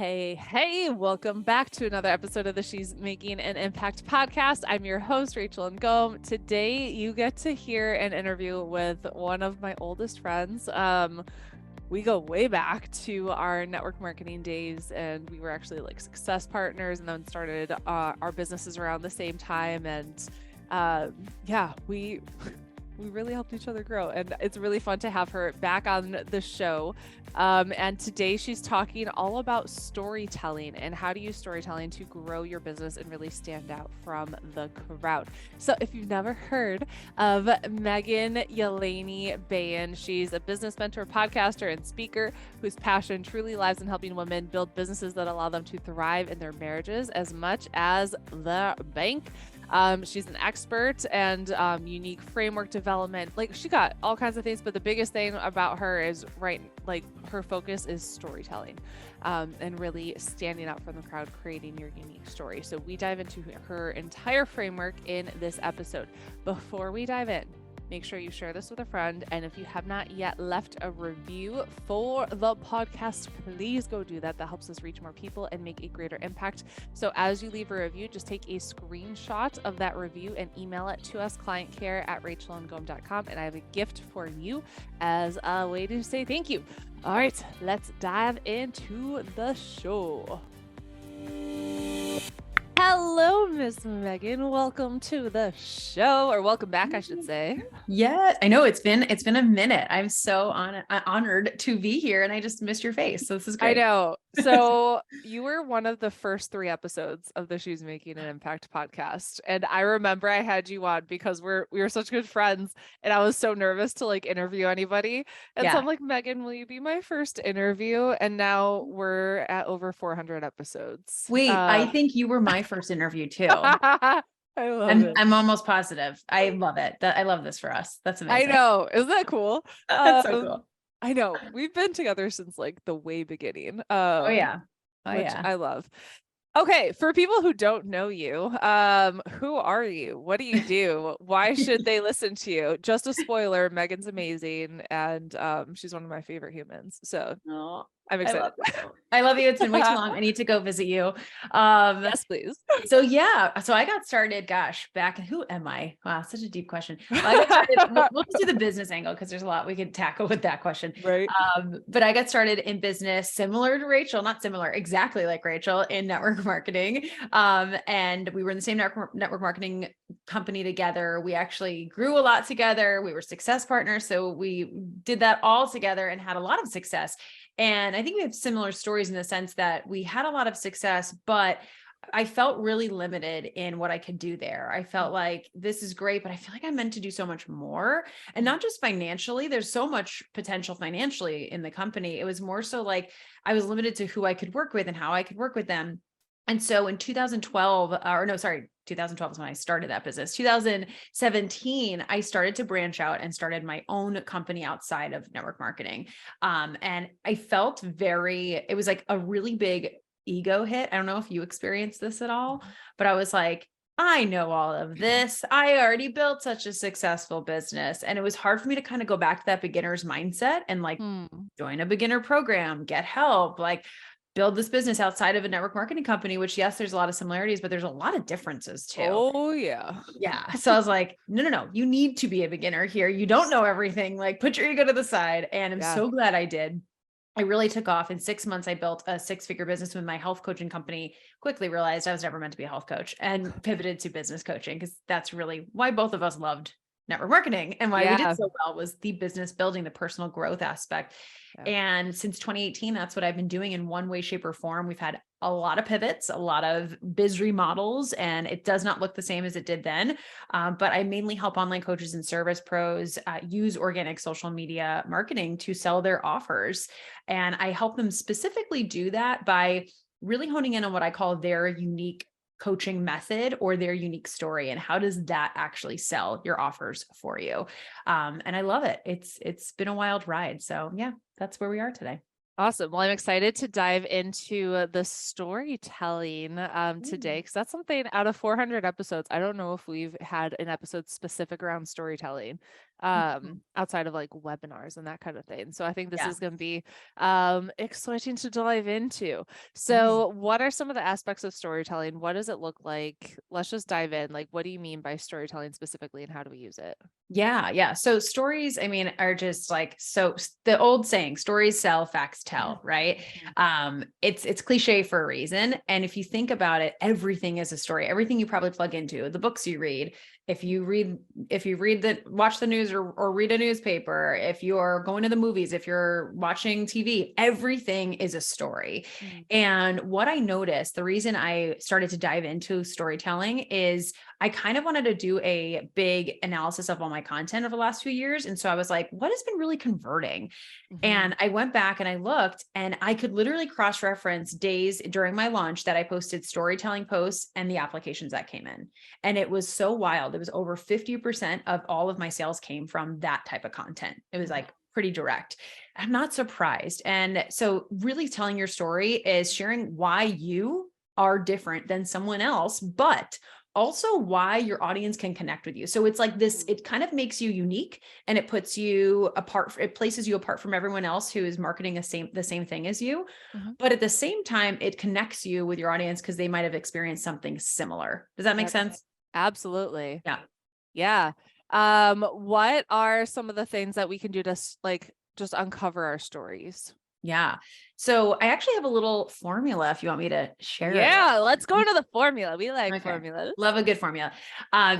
Hey, welcome back to another episode of the She's Making an Impact podcast. I'm your host, Rachel Ngom. Today, you get to hear an interview with one of my oldest friends. We go way back to our network marketing days, and we were actually like success partners and then started our businesses around the same time. And we really helped each other grow, and it's really fun to have her back on the show. And today she's talking all about storytelling and how to use storytelling to grow your business and really stand out from the crowd. So if you've never heard of Megan Yelaney Bayan, she's a business mentor, podcaster, and speaker whose passion truly lies in helping women build businesses that allow them to thrive in their marriages as much as the bank. She's an expert and unique framework development. Like, she got all kinds of things, but the biggest thing about her is her focus is storytelling, and really standing out from the crowd, creating your unique story. So we dive into her entire framework in this episode. Before we dive in, make sure you share this with a friend. And if you have not yet left a review for the podcast, please go do that. That helps us reach more people and make a greater impact. So as you leave a review, just take a screenshot of that review and email it to us, clientcare@rachelandgom.com. And I have a gift for you as a way to say thank you. All right, let's dive into the show. Hello, Miss Megan. Welcome to the show, or welcome back, I should say. Yes, I know it's been a minute. I'm so honored to be here, and I just missed your face. So this is great. I know. So you were one of the first 3 episodes of the She's Making an Impact podcast. And I remember I had you on because we were such good friends, and I was so nervous to like interview anybody. And so I'm like, Megan, will you be my first interview? And now we're at over 400 episodes. Wait, I think you were my first interview too. I love it. I'm almost positive. I love it. I love this for us. That's amazing. I know. Isn't that cool? That's so cool. I know. We've been together since like the way beginning. Which I love. Okay, for people who don't know you, who are you? What do you do? Why should they listen to you? Just a spoiler, Megan's amazing, and she's one of my favorite humans. So I'm excited. I love you. It's been way too long. I need to go visit you. Yes, please. So I got started, who am I? Wow, such a deep question. I got started, we'll just do the business angle because there's a lot we could tackle with that question. Right. But I got started in business similar to Rachel, not similar, exactly like Rachel, in network marketing. And we were in the same network marketing company together. We actually grew a lot together. We were success partners. So we did that all together and had a lot of success. And I think we have similar stories in the sense that we had a lot of success, but I felt really limited in what I could do there. I felt like this is great, but I feel like I'm meant to do so much more, and not just financially. There's so much potential financially in the company. It was more so like I was limited to who I could work with and how I could work with them. And so in 2012 is when I started that business. 2017, I started to branch out and started my own company outside of network marketing. And I felt it was like a really big ego hit. I don't know if you experienced this at all, but I was like, I know all of this. I already built such a successful business. And it was hard for me to kind of go back to that beginner's mindset and like join a beginner program, get help, like build this business outside of a network marketing company, which yes, there's a lot of similarities, but there's a lot of differences too. Oh yeah. Yeah. So I was like, no, you need to be a beginner here. You don't know everything. Like, put your ego to the side. And I'm so glad I did. I really took off. In 6 months, I built a 6-figure business with my health coaching company. Quickly realized I was never meant to be a health coach and pivoted to business coaching, because that's really why both of us loved network marketing, and why we did so well was the business building, the personal growth aspect. And since 2018, that's what I've been doing in one way, shape, or form. We've had a lot of pivots, a lot of biz remodels, and it does not look the same as it did then. But I mainly help online coaches and service pros use organic social media marketing to sell their offers. And I help them specifically do that by really honing in on what I call their unique coaching method or their unique story, and how does that actually sell your offers for you. And I love it. It's been a wild ride. So yeah, that's where we are today. Awesome. Well, I'm excited to dive into the storytelling today, because that's something out of 400 episodes. I don't know if we've had an episode specific around storytelling. outside of like webinars and that kind of thing. So I think this Yeah. is going to be exciting to dive into. Nice. So what are some of the aspects of storytelling? What does it look like? Let's just dive in. Like, what do you mean by storytelling specifically, and how do we use it? Yeah, yeah. So stories, I mean, are just like, so the old saying, stories sell, facts tell, right? It's cliche for a reason. And if you think about it, everything is a story. Everything you probably plug into, the books you read, if you read watch the news or read a newspaper, if you're going to the movies, if you're watching TV, everything is a story. Mm. And what I noticed, the reason I started to dive into storytelling is I kind of wanted to do a big analysis of all my content over the last few years. And so I was like, what has been really converting? And I went back and I looked, and I could literally cross-reference days during my launch that I posted storytelling posts and the applications that came in. And it was so wild. It was over 50% of all of my sales came from that type of content. It was like pretty direct. I'm not surprised. And so really telling your story is sharing why you are different than someone else, but also why your audience can connect with you. So it's like this, it kind of makes you unique, and it puts you apart. It places you apart from everyone else who is marketing the same thing as you. But at the same time, it connects you with your audience because they might have experienced something similar. Does that make sense? Absolutely. Yeah. Yeah. What are some of the things that we can do to like just uncover our stories? Yeah. So I actually have a little formula if you want me to share it. Yeah, let's go into the formula. We like Okay. formulas. Love a good formula.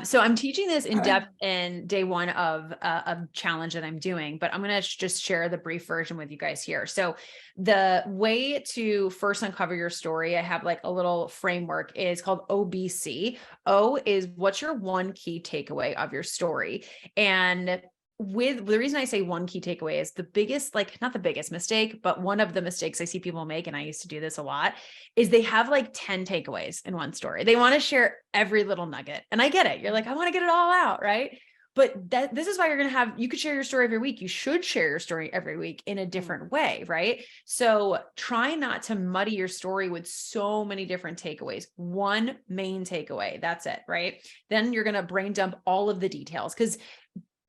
So I'm teaching this in depth in day one of a challenge that I'm doing, but I'm going to just share the brief version with you guys here. So the way to first uncover your story, I have like a little framework, is called OBC. O is what's your one key takeaway of your story. And with the reason I say one key takeaway is the biggest, like not the biggest mistake, but one of the mistakes I see people make, and I used to do this a lot, is they have like 10 takeaways in one story. They want to share every little nugget. And I get it. You're like, I want to get it all out, right? But this is why you could share your story every week. You should share your story every week in a different way, right? So try not to muddy your story with so many different takeaways. One main takeaway, that's it, right? Then you're going to brain dump all of the details, because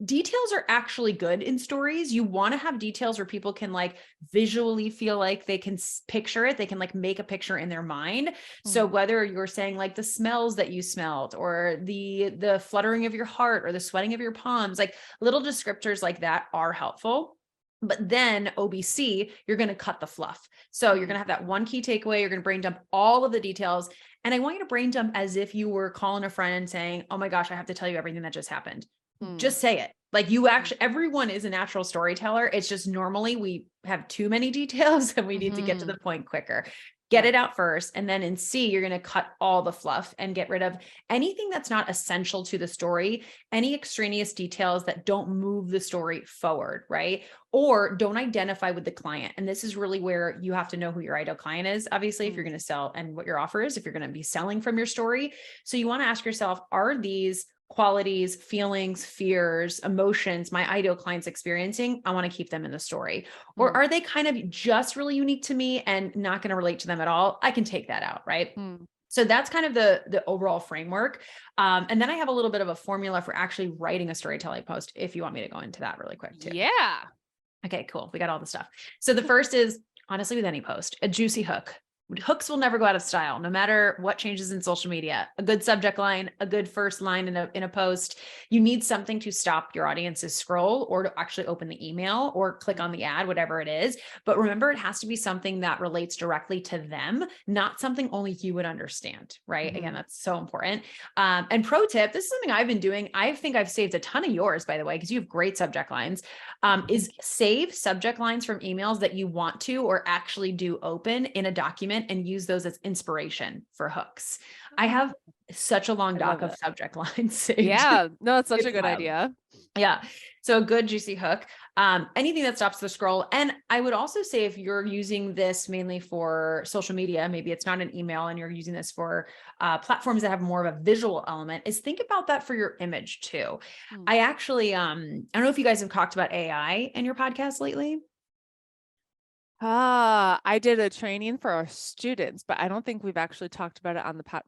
details are actually good in stories. You want to have details where people can like visually feel like they can picture it. They can like make a picture in their mind. So whether you're saying like the smells that you smelled, or the fluttering of your heart, or the sweating of your palms, like little descriptors like that are helpful. But then OBC, you're going to cut the fluff. So you're going to have that one key takeaway. You're going to brain dump all of the details. And I want you to brain dump as if you were calling a friend and saying, oh my gosh, I have to tell you everything that just happened. Just say it. Like you actually, everyone is a natural storyteller. It's just normally we have too many details and we need to get to the point quicker. Get it out first. And then in C, you're going to cut all the fluff and get rid of anything that's not essential to the story, any extraneous details that don't move the story forward, right? Or don't identify with the client. And this is really where you have to know who your ideal client is, obviously, if you're going to sell, and what your offer is, if you're going to be selling from your story. So you want to ask yourself, are these qualities, feelings, fears, emotions my ideal client's experiencing? I want to keep them in the story. Or are they kind of just really unique to me and not going to relate to them at all? I can take that out, right? So that's kind of the overall framework. And then I have a little bit of a formula for actually writing a storytelling post, if you want me to go into that really quick too. Yeah. Okay, cool. We got all the stuff. So the first is, honestly, with any post, a juicy hook. Hooks will never go out of style, no matter what changes in social media. A good subject line, a good first line in a post. You need something to stop your audience's scroll, or to actually open the email or click on the ad, whatever it is. But remember, it has to be something that relates directly to them, not something only you would understand, right? Again, that's so important. And pro tip, this is something I've been doing. I think I've saved a ton of yours, by the way, because you have great subject lines, is save subject lines from emails that you want to or actually do open in a document, and use those as inspiration for hooks. I have such a long doc of subject lines saved. Yeah, no, it's such a good idea. Yeah. So a good juicy hook, anything that stops the scroll. And I would also say, if you're using this mainly for social media, maybe it's not an email and you're using this for platforms that have more of a visual element, is think about that for your image too. I actually, I don't know if you guys have talked about AI in your podcast lately. I did a training for our students, but I don't think we've actually talked about it on the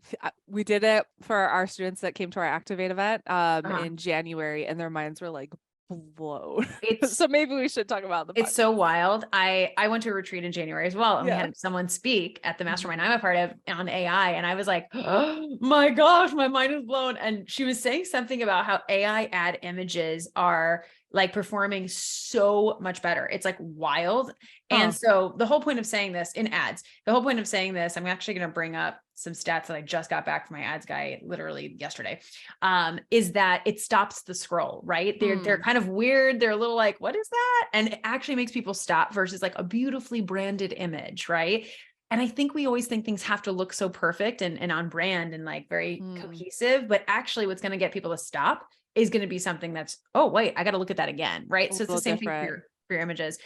we did it for our students that came to our Activate event in January, and their minds were like blown. It's So maybe we should talk about the It's so wild. I went to a retreat in January as well, and we had someone speak at the mastermind I'm a part of on AI, and I was like, oh my gosh, my mind is blown. And she was saying something about how AI ad images are like performing so much better. It's like wild. And so the whole point of saying this in ads, I'm actually going to bring up some stats that I just got back from my ads guy literally yesterday, is that it stops the scroll, right? They're kind of weird. They're a little like, what is that? And it actually makes people stop versus like a beautifully branded image, right? And I think we always think things have to look so perfect and on brand and like very cohesive, but actually what's going to get people to stop is going to be something that's, oh, wait, I got to look at that again, right? So it's the same thing for your images.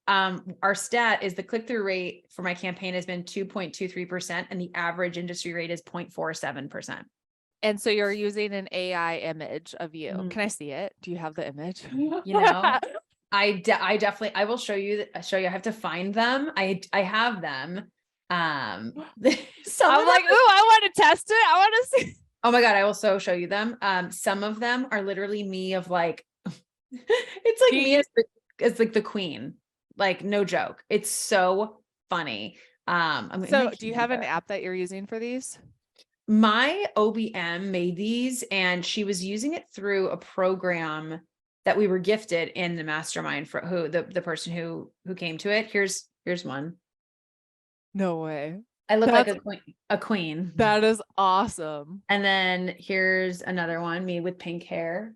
Our stat is the click-through rate for my campaign has been 2.23%, and the average industry rate is 0.47%. And so you're using an AI image of you. Can I see it? Do you have the image? I definitely, I will show you. I have to find them. I have them. I'm like, oh, I want to test it. I want to see. Oh my God, I will so show you them. Some of them are literally me of like, it's like me as like the queen, like no joke. It's so funny. So do you have an app that you're using for these? My OBM made these, and she was using it through a program that we were gifted in the mastermind for the person who came to it. Here's one. No way. I look like a queen. That is awesome. And then here's another one, me with pink hair.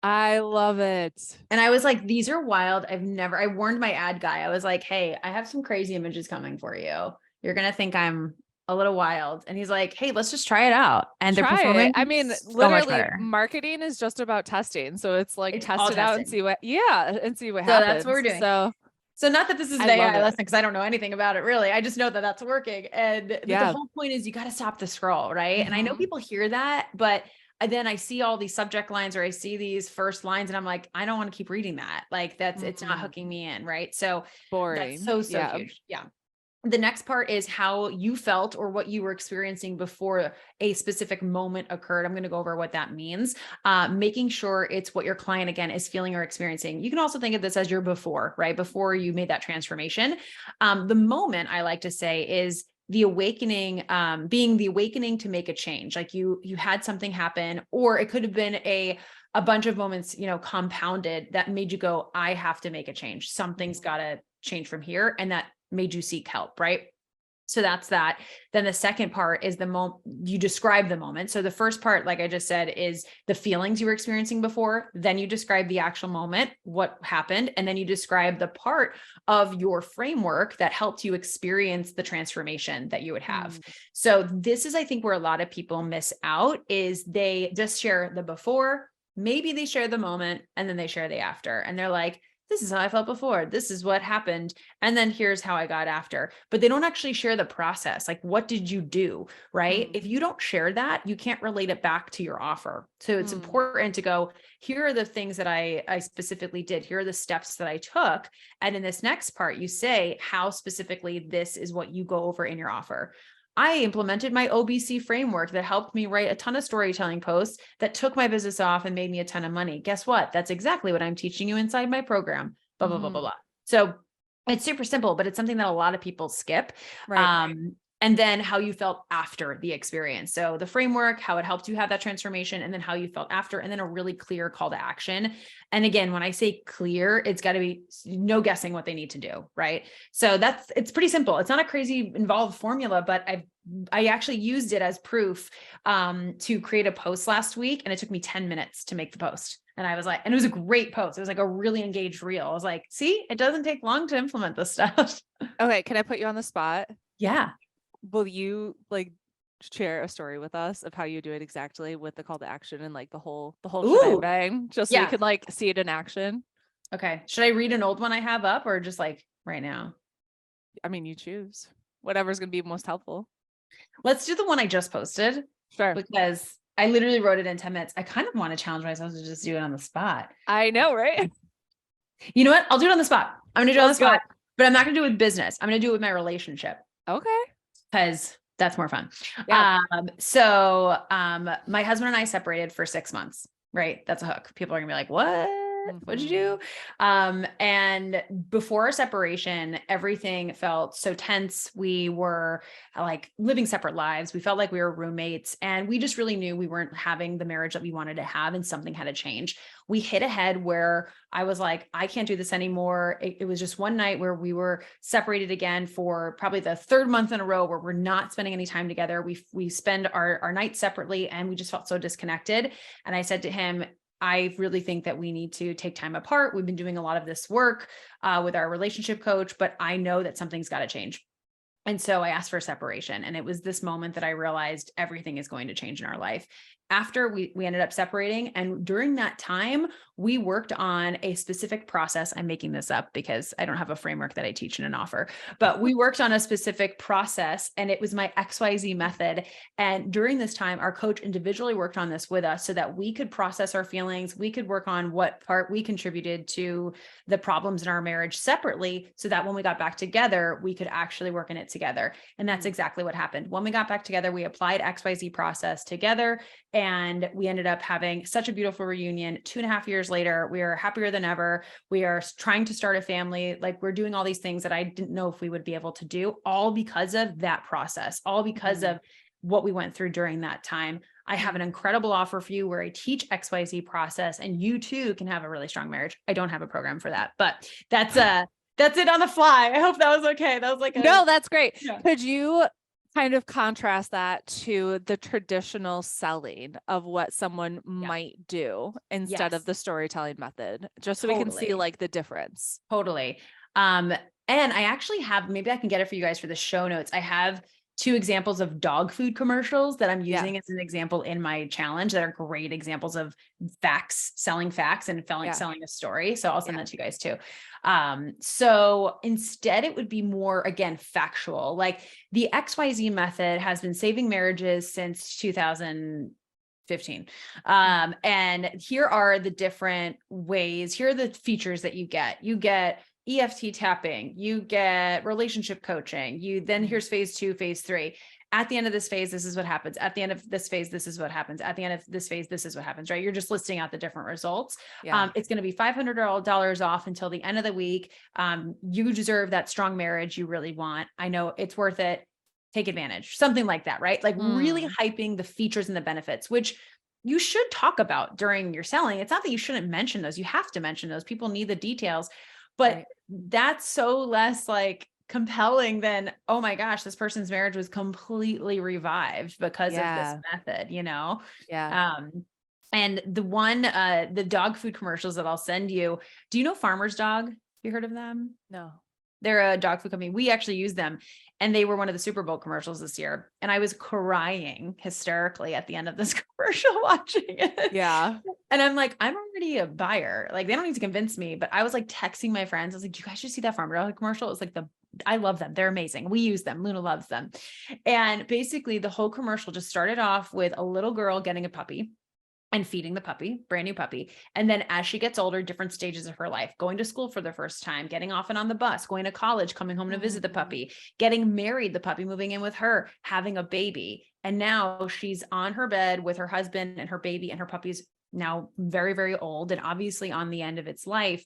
I love it. And I was like, these are wild. I warned my ad guy. I was like, hey, I have some crazy images coming for you. You're going to think I'm a little wild. And he's like, hey, let's just try it out. And they're performing. I mean, literally marketing is just about testing. So it's like test it out and see what happens. So that's what we're doing. So not that this is an AI lesson, because I don't know anything about it really. I just know that that's working. And the whole point is you got to stop the scroll, right? And I know people hear that, but then I see all these subject lines or I see these first lines and I'm like, I don't want to keep reading that. Like it's not hooking me in. Right. So boring. That's so huge. Yeah. The next part is how you felt or what you were experiencing before a specific moment occurred. I'm going to go over what that means. Making sure it's what your client, again, is feeling or experiencing. You can also think of this as your before, right? Before you made that transformation. The moment, I like to say, is the awakening, being the awakening to make a change. Like you had something happen, or it could have been a bunch of moments, compounded that made you go, I have to make a change. Something's got to change from here. And that made you seek help, right? So that's that. Then the second part is you describe the moment. So the first part, like I just said, is the feelings you were experiencing before. Then you describe the actual moment, what happened. And then you describe the part of your framework that helped you experience the transformation that you would have. So this is, I think, where a lot of people miss out is they just share the before, maybe they share the moment, and then they share the after. And they're like, this is how I felt before. This is what happened. And then here's how I got after. But they don't actually share the process. Like, what did you do? Right? If you don't share that, you can't relate it back to your offer. So it's important to go, here are the things that I specifically did. Here are the steps that I took. And in this next part, you say how specifically this is what you go over in your offer. I implemented my OBC framework that helped me write a ton of storytelling posts that took my business off and made me a ton of money. Guess what? That's exactly what I'm teaching you inside my program, blah, blah, blah, blah, blah. So it's super simple, but it's something that a lot of people skip. Right. And then how you felt after the experience. So the framework, how it helped you have that transformation, and then how you felt after, and then a really clear call to action. And again, when I say clear, it's got to be no guessing what they need to do. Right. So it's pretty simple. It's not a crazy involved formula, but I actually used it as proof to create a post last week. And it took me 10 minutes to make the post. And I was like, and it was a great post. It was like a really engaged reel. I was like, see, it doesn't take long to implement this stuff. Okay. Can I put you on the spot? Yeah. Will you share a story with us of how you do it exactly with the call to action and the whole shebang, just so we can see it in action? Okay. Should I read an old one I have up, or just right now? I mean, you choose whatever's going to be most helpful. Let's do the one I just posted. Sure. Because I literally wrote it in 10 minutes. I kind of want to challenge myself to just do it on the spot. I know, right? You know what? I'll do it on the spot. I'm going to do it on the spot, but I'm not going to do it with business. I'm going to do it with my relationship. Okay. Because that's more fun. Yeah. So my husband and I separated for 6 months, right? That's a hook. People are gonna be like, what? What'd you do? And before our separation, everything felt so tense. We were like living separate lives. We felt like we were roommates, and we just really knew we weren't having the marriage that we wanted to have, and something had to change. We hit a head where I was like, I can't do this anymore. It was just one night where we were separated again for probably the third month in a row where we're not spending any time together. We spend our nights separately, and we just felt so disconnected. And I said to him, I really think that we need to take time apart. We've been doing a lot of this work with our relationship coach, but I know that something's got to change. And so I asked for separation. And it was this moment that I realized everything is going to change in our life. After we ended up separating. And during that time, we worked on a specific process. I'm making this up because I don't have a framework that I teach in an offer, but we worked on a specific process, and it was my XYZ method. And during this time, our coach individually worked on this with us so that we could process our feelings. We could work on what part we contributed to the problems in our marriage separately, so that when we got back together, we could actually work in it together. And that's exactly what happened. When we got back together, we applied XYZ process together, and we ended up having such a beautiful reunion. 2.5 years later, we are happier than ever. We are trying to start a family. Like, we're doing all these things that I didn't know if we would be able to do, all because of that process, all because of what we went through during that time. I have an incredible offer for you where I teach XYZ process, and you too can have a really strong marriage. I don't have a program for that, but that's it on the fly. I hope that was okay. That was like no, that's great. Yeah. Could you kind of contrast that to the traditional selling of what someone might do instead of the storytelling method, just so we can see like the difference? Totally. And I actually have, maybe I can get it for you guys for the show notes. I have 2 examples of dog food commercials that I'm using as an example in my challenge that are great examples of facts, selling facts and selling a story. So I'll send that to you guys too. So instead it would be more, again, factual. Like, the XYZ method has been saving marriages since 2015. And here are the different ways. Here are the features that you get. You get EFT tapping, you get relationship coaching, then here's phase 2, phase 3. At the end of this phase, this is what happens. At the end of this phase, this is what happens. At the end of this phase, this is what happens, right? You're just listing out the different results. It's going to be $500 off until the end of the week. You deserve that strong marriage you really want. I know it's worth it. Take advantage, something like that, right? Like really hyping the features and the benefits, which you should talk about during your selling. It's not that you shouldn't mention those. You have to mention those. People need the details. But that's so less like compelling than, oh my gosh, this person's marriage was completely revived because of this method, you know? And the dog food commercials that I'll send you, do you know Farmer's Dog? You heard of them? No. They're a dog food company. We actually use them, and they were one of the Super Bowl commercials this year. And I was crying hysterically at the end of this commercial watching it. Yeah. And I'm like, I'm already a buyer. Like, they don't need to convince me, but I was like texting my friends. I was like, you guys should see that Farmer Dog commercial. It was like I love them. They're amazing. We use them. Luna loves them. And basically the whole commercial just started off with a little girl getting a puppy and feeding the puppy, brand new puppy. And then as she gets older, different stages of her life, going to school for the first time, getting off and on the bus, going to college, coming home to visit the puppy, getting married, the puppy moving in with her, having a baby. And now she's on her bed with her husband and her baby, and her puppy's now very, very old and obviously on the end of its life.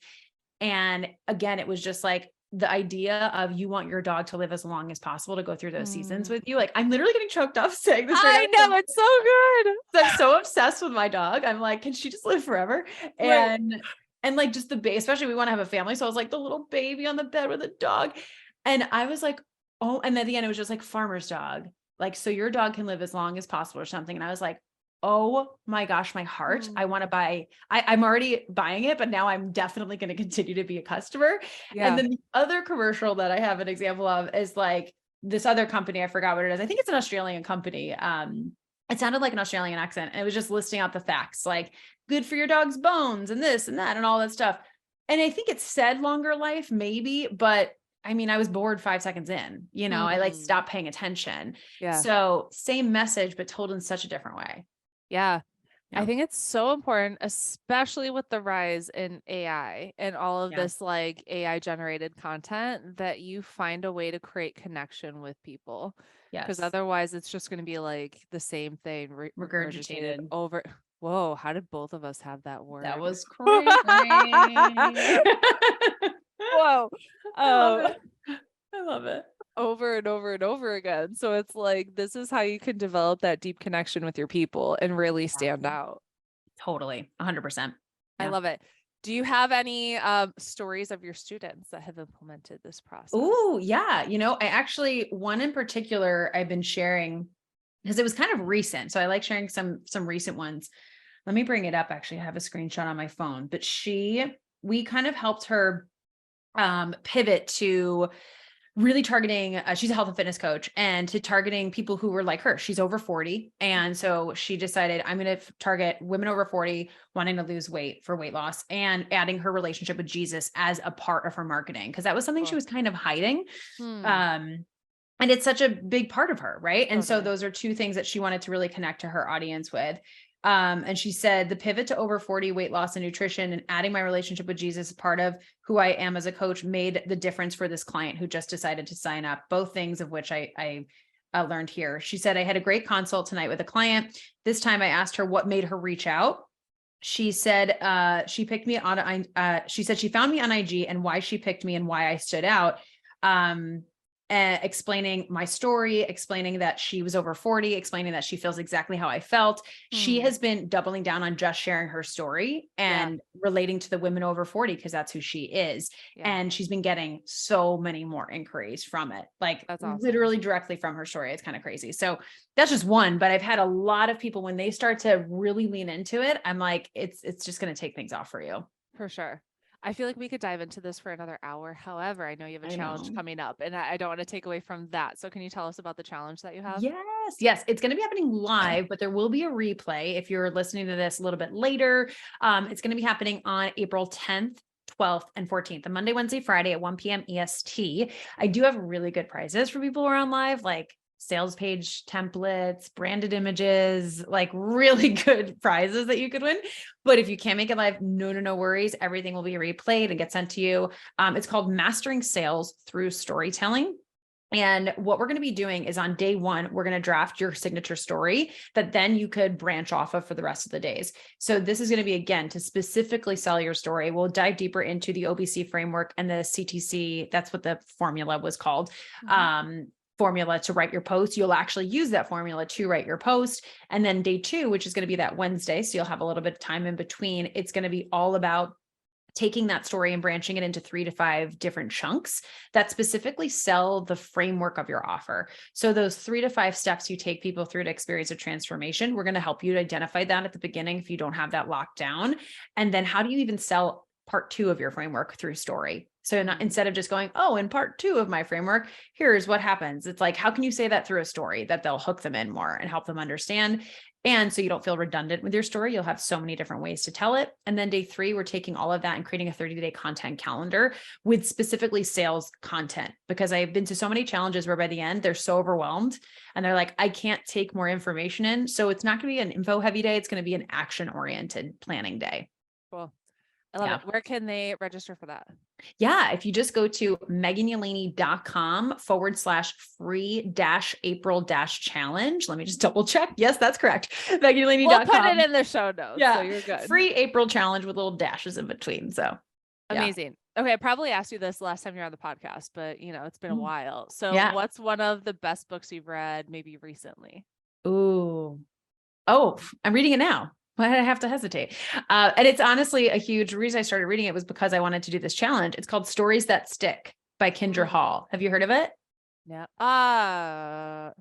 And again, it was just like the idea of, you want your dog to live as long as possible to go through those seasons with you. Like, I'm literally getting choked up saying this. I know, it's so good. I'm so obsessed with my dog. I'm like, can she just live forever? And like, just especially we want to have a family. So I was like, the little baby on the bed with a dog. And I was like, oh, and then at the end, it was just like Farmer's Dog. Like, so your dog can live as long as possible or something. And I was like, oh my gosh, my heart. I want to buy, I'm already buying it, but now I'm definitely going to continue to be a customer. And then the other commercial that I have an example of is like this other company. I forgot what it is. I think it's an Australian company. It sounded like an Australian accent. And it was just listing out the facts, like good for your dog's bones and this and that and all that stuff. And I think it said longer life, maybe, but I mean, I was bored 5 seconds in, you know, I like stopped paying attention. So same message, but told in such a different way. I think it's so important, especially with the rise in AI and all of this like AI generated content, that you find a way to create connection with people. Because otherwise it's just going to be like the same thing regurgitated over. Whoa, how did both of us have that That word? was crazy. Whoa. I love it. I love it. Over and over and over again. So it's like, this is how you can develop that deep connection with your people and really stand Exactly. out. Totally. 100%. I Yeah. love it. Do you have any stories of your students that have implemented this process? Oh, yeah. I actually, one in particular I've been sharing because it was kind of recent. So I like sharing some recent ones. Let me bring it up. Actually, I have a screenshot on my phone, but we kind of helped her pivot to really targeting, she's a health and fitness coach, and to targeting people who were like her. She's over 40. And so she decided, I'm going to target women over 40 wanting to lose weight for weight loss, and adding her relationship with Jesus as a part of her marketing. Cause that was something she Cool. was kind of hiding. Hmm. And it's such a big part of her. Right. And so Totally. those are two things that she wanted to really connect to her audience with. And she said, the pivot to over 40, weight loss and nutrition, and adding my relationship with Jesus as part of who I am as a coach, made the difference for this client who just decided to sign up, both things of which I learned here. She said, I had a great consult tonight with a client. This time I asked her what made her reach out. She said, she picked me on, she said she found me on IG and why she picked me and why I stood out. Explaining my story, explaining that she was over 40, explaining that she feels exactly how I felt. She Hmm. has been doubling down on just sharing her story Yeah. and relating to the women over 40 because that's who she is. Yeah. And she's been getting so many more inquiries from it, like That's awesome. literally directly from her story. It's kind of crazy. So that's just one, but I've had a lot of people when they start to really lean into it, I'm like, it's just going to take things off for you. For sure. I feel like we could dive into this for another hour. However, I know you have a I challenge know. coming up, and I don't want to take away from that. So can you tell us about the challenge that you have? Yes, yes. It's going to be happening live, but there will be a replay if you're listening to this a little bit later. It's going to be happening on April 10th, 12th, and 14th, on Monday, Wednesday, Friday at 1 p.m. EST. I do have really good prizes for people who are on live, like sales page templates, branded images, like really good prizes that you could win. But if you can't make it live, no worries. Everything will be replayed and get sent to you. It's called Mastering Sales Through Storytelling. And what we're going to be doing is on day one, we're going to draft your signature story that then you could branch off of for the rest of the days. So this is going to be, again, to specifically sell your story. We'll dive deeper into the OBC framework and the CTC. That's what the formula was called. Formula to write your post. You'll actually use that formula to write your post. And then day two, which is going to be that Wednesday, so you'll have a little bit of time in between, it's going to be all about taking that story and branching it into 3 to 5 different chunks that specifically sell the framework of your offer. So those 3 to 5 steps you take people through to experience a transformation, we're going to help you to identify that at the beginning if you don't have that locked down. And then how do you even sell part 2 of your framework through story? So instead of just going, oh, in part 2 of my framework, here's what happens. It's like, how can you say that through a story that they'll hook them in more and help them understand? And so you don't feel redundant with your story. You'll have so many different ways to tell it. And then day 3, we're taking all of that and creating a 30-day content calendar with specifically sales content, because I've been to so many challenges where by the end, they're so overwhelmed and they're like, I can't take more information in. So it's not going to be an info heavy day. It's going to be an action oriented planning day. Cool. I love Yeah. it. Where can they register for that? Yeah. If you just go to meganyelaney.com/free-April-challenge. Let me just double check. Yes, that's correct. meganyelaney.com. We'll put it in the show notes. Yeah. So you're good. Free April challenge with little dashes in between. So yeah. Amazing. Okay. I probably asked you this last time you're on the podcast, but it's been a while. So Yeah. what's one of the best books you've read maybe recently? Ooh. Oh, I'm reading it now. Why did I have to hesitate? And it's honestly a huge reason I started reading it was because I wanted to do this challenge. It's called Stories That Stick by Kendra Hall. Have you heard of it? Yeah. No.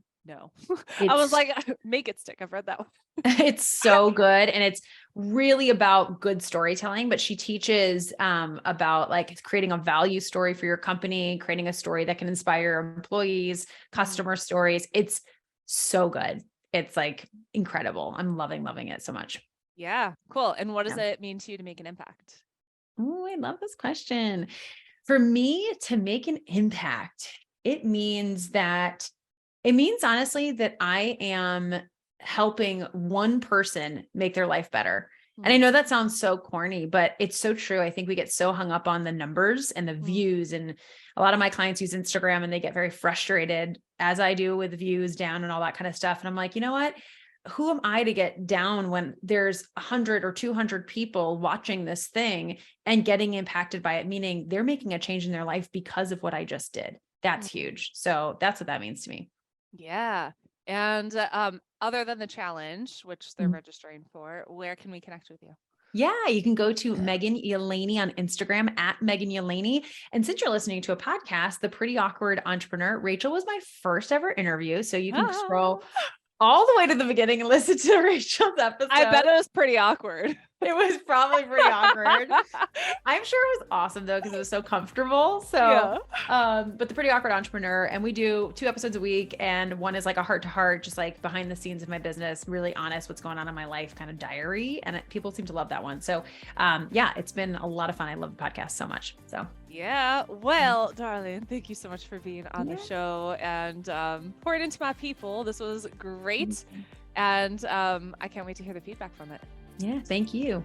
I was like, make it stick. I've read that one. It's so good. And it's really about good storytelling, but she teaches about like creating a value story for your company, creating a story that can inspire employees, customer stories. It's so good. It's like incredible. I'm loving it so much. Yeah. Cool. And what does it mean to you to make an impact? Oh, I love this question. For me to make an impact, it means honestly that I am helping one person make their life better. And I know that sounds so corny, but it's so true. I think we get so hung up on the numbers and the views, and a lot of my clients use Instagram and they get very frustrated, as I do, with views down and all that kind of stuff. And I'm like, you know what? who am I to get down when there's 100 or 200 people watching this thing and getting impacted by it, meaning they're making a change in their life because of what I just did. That's huge. So that's what that means to me. Yeah. And other than the challenge, which they're registering for, where can we connect with you? Yeah, you can go to Megan Yelaney on Instagram at Megan Yelaney. And since you're listening to a podcast, The Pretty Awkward Entrepreneur, Rachel was my first ever interview. So you can scroll all the way to the beginning and listen to Rachel's episode. I bet it was pretty awkward. It was probably pretty awkward. I'm sure it was awesome though, because it was so comfortable. So, but The Pretty Awkward Entrepreneur, and we do 2 episodes a week. And one is like a heart to heart, just like behind the scenes of my business, really honest, what's going on in my life kind of diary. And people seem to love that one. So, yeah, it's been a lot of fun. I love the podcast so much. So. Yeah. Well, darling, thank you so much for being on the show and pouring into my people. This was great. And I can't wait to hear the feedback from it. Yeah. Thank you.